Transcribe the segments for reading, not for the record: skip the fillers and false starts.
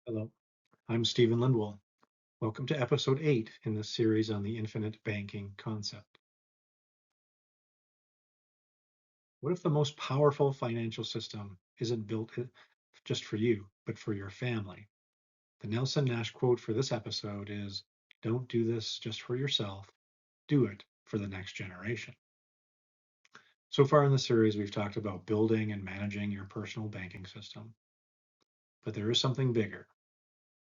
Hello, I'm Stephen Lindwall. Welcome to episode 8 in this series on the infinite banking concept. What if the most powerful financial system isn't built just for you, but for your family? The Nelson Nash quote for this episode is, "Don't do this just for yourself, do it for the next generation." So far in the series, we've talked about building and managing your personal banking system. But there is something bigger.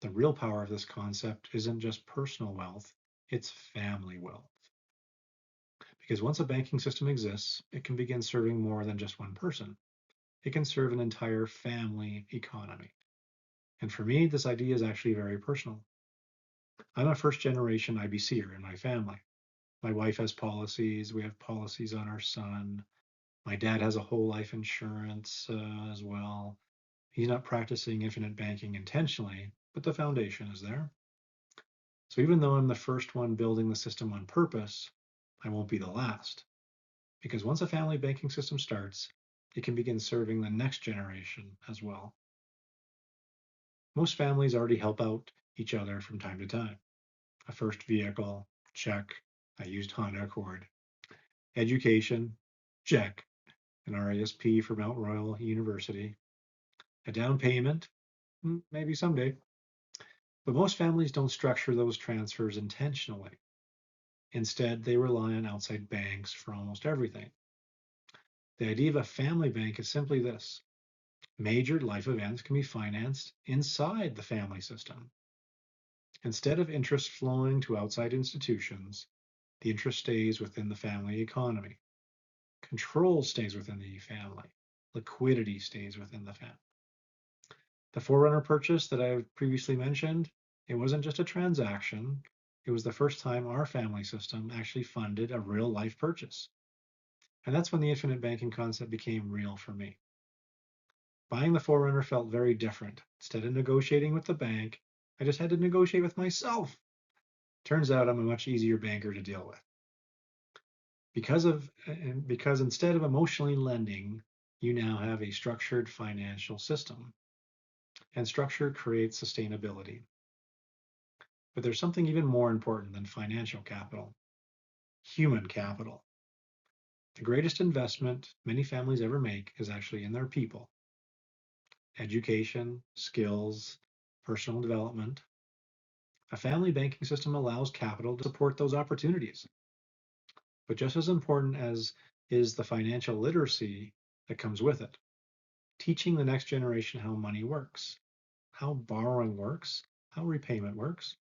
The real power of this concept isn't just personal wealth, it's family wealth. Because once a banking system exists, it can begin serving more than just one person. It can serve an entire family economy. And for me, this idea is actually very personal. I'm a first generation IBCer in my family. My wife has policies. We have policies on our son. My dad has a whole life insurance as well. He's not practicing infinite banking intentionally, but the foundation is there. So even though I'm the first one building the system on purpose, I won't be the last. Because once a family banking system starts, it can begin serving the next generation as well. Most families already help out each other from time to time. A first vehicle, check. I used Honda Accord. Education, check. An RASP for Mount Royal University. A down payment, maybe someday. But most families don't structure those transfers intentionally. Instead, they rely on outside banks for almost everything. The idea of a family bank is simply this: major life events can be financed inside the family system. Instead of interest flowing to outside institutions, the interest stays within the family economy. Control stays within the family. Liquidity stays within the family. The Forerunner purchase that I've previously mentioned, it wasn't just a transaction. It was the first time our family system actually funded a real life purchase. And that's when the infinite banking concept became real for me. Buying the Forerunner felt very different. Instead of negotiating with the bank, I just had to negotiate with myself. Turns out I'm a much easier banker to deal with. Because instead of emotionally lending, you now have a structured financial system. And structure creates sustainability. But there's something even more important than financial capital: human capital. The greatest investment many families ever make is actually in their people. Education, skills, personal development. A family banking system allows capital to support those opportunities. But just as important as is the financial literacy that comes with it, teaching the next generation how money works, how borrowing works, how repayment works,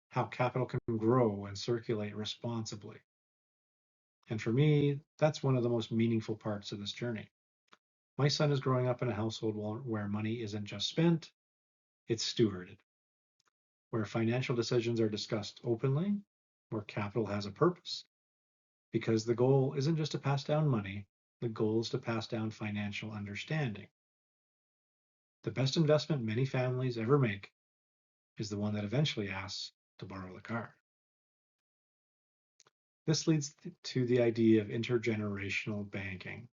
how capital can grow and circulate responsibly. And for me, that's one of the most meaningful parts of this journey. My son is growing up in a household where money isn't just spent, it's stewarded, where financial decisions are discussed openly, where capital has a purpose, because the goal isn't just to pass down money, the goal is to pass down financial understanding. The best investment many families ever make is the one that eventually asks to borrow the car. This leads to the idea of intergenerational banking.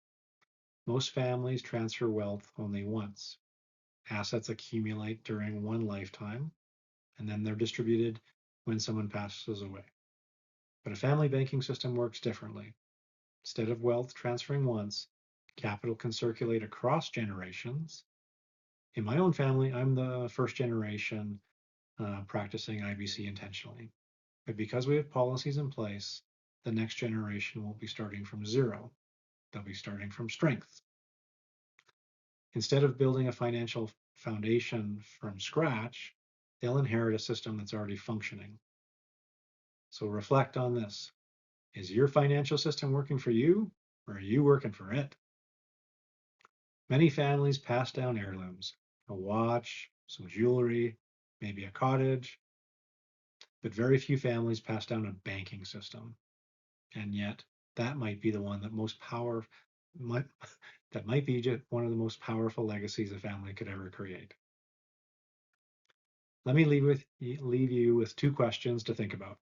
Most families transfer wealth only once. Assets accumulate during one lifetime, and then they're distributed when someone passes away. But a family banking system works differently. Instead of wealth transferring once, capital can circulate across generations. In my own family, I'm the first generation practicing IBC intentionally. But because we have policies in place, the next generation won't be starting from zero. They'll be starting from strength. Instead of building a financial foundation from scratch, they'll inherit a system that's already functioning. So reflect on this. Is your financial system working for you, or are you working for it? Many families pass down heirlooms: a watch, some jewelry, maybe a cottage, but very few families pass down a banking system. And yet, that might be the one that most power might, that might be just one of the most powerful legacies a family could ever create. Let me leave you with two questions to think about.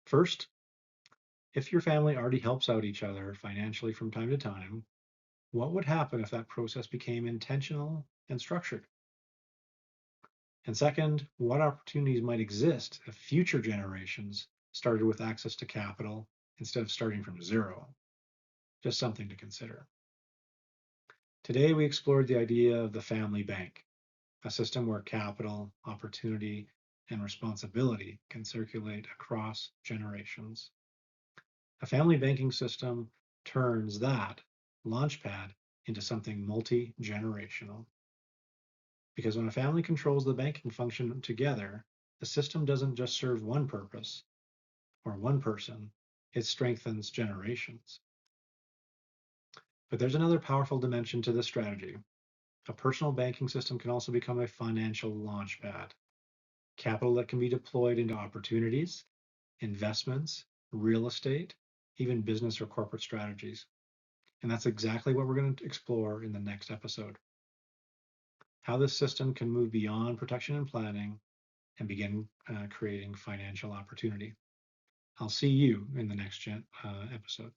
First, if your family already helps out each other financially from time to time, what would happen if that process became intentional and structured? And second, what opportunities might exist if future generations started with access to capital instead of starting from zero? Just something to consider. Today, we explored the idea of the family bank, a system where capital, opportunity, and responsibility can circulate across generations. A family banking system turns that launchpad into something multi-generational. Because when a family controls the banking function together, the system doesn't just serve one purpose or one person, it strengthens generations. But there's another powerful dimension to this strategy. A personal banking system can also become a financial launchpad, capital that can be deployed into opportunities, investments, real estate, even business or corporate strategies. And that's exactly what we're going to explore in the next episode. How this system can move beyond protection and planning and begin creating financial opportunity. I'll see you in the next episode.